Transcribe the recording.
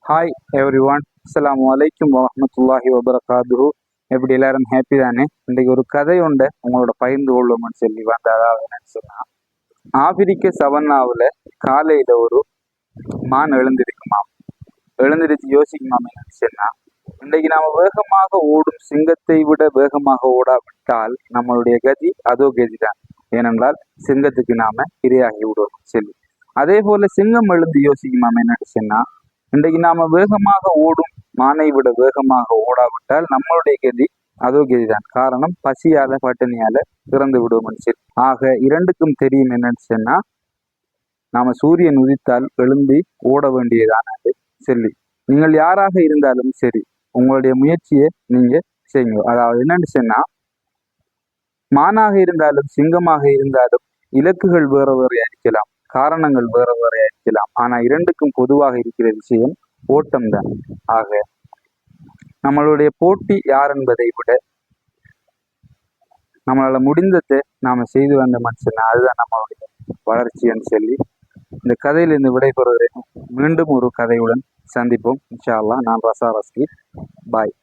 Hi every one, அஸ்ஸலாமு அலைக்கும் வரஹ்மத்துல்லாஹி வபரகாத்துஹு. எப்படி எல்லாரும் ஹாப்பி தானே? இன்றைக்கு ஒரு கதை உண்டு உங்களோட பகிர்ந்து கொள்ளும்னு சொல்லி வந்த. அதாவது என்னன்னு சொன்னா, ஆப்பிரிக்க சவன்னாவில் காலையில் ஒரு மான் எழுந்திருக்குமாம். எழுந்திருச்சு யோசிக்குமாம் என்னன்னு சொன்னா, இன்றைக்கு நாம் வேகமாக ஓடும் சிங்கத்தை விட வேகமாக ஓடாவிட்டால் நம்மளுடைய கதி அதோ கதி தான். ஏனென்றால் சிங்கத்துக்கு நாம இரையாகி விடுவோம் சொல்லி. அதே போல சிங்கம் எழுந்து யோசிக்குமாம் என்னன்னு சொன்னா, இன்றைக்கு நாம வேகமாக ஓடும் மானை விட வேகமாக ஓடாவிட்டால் நம்மளுடைய கதி அதோ கதிதான். காரணம், பசியால பட்டினியால இறந்து விடுவோம் சரி. ஆக இரண்டுக்கும் தெரியும் என்னன்னு சொன்னா, நாம சூரியன் உதித்தால் எழுந்தி ஓட வேண்டியதானது சொல்லி. நீங்கள் யாராக இருந்தாலும் சரி, உங்களுடைய முயற்சியை நீங்க செய்யுங்க. அதாவது என்னன்னு சொன்னா, மானாக இருந்தாலும் சிங்கமாக இருந்தாலும் இலக்குகள் வேற வேறையா இருக்கலாம், காரணங்கள் வேற வேறையா இருக்கலாம். ஆனா இரண்டுக்கும் பொதுவாக இருக்கிற விஷயம் ஓட்டம் தான். ஆக நம்மளுடைய போட்டி யார் என்பதை விட நம்மளால முடிந்ததை நாம செய்து வந்த மனுஷன், அதுதான் நம்மளுடைய வளர்ச்சின்னு சொல்லி இந்த கதையிலிருந்து விடைபெறுவதை மீண்டும் ஒரு கதையுடன் சந்திப்போம் இன்ஷா அல்லாஹ். நான் ரஸா ரஸ்கி. பாய்.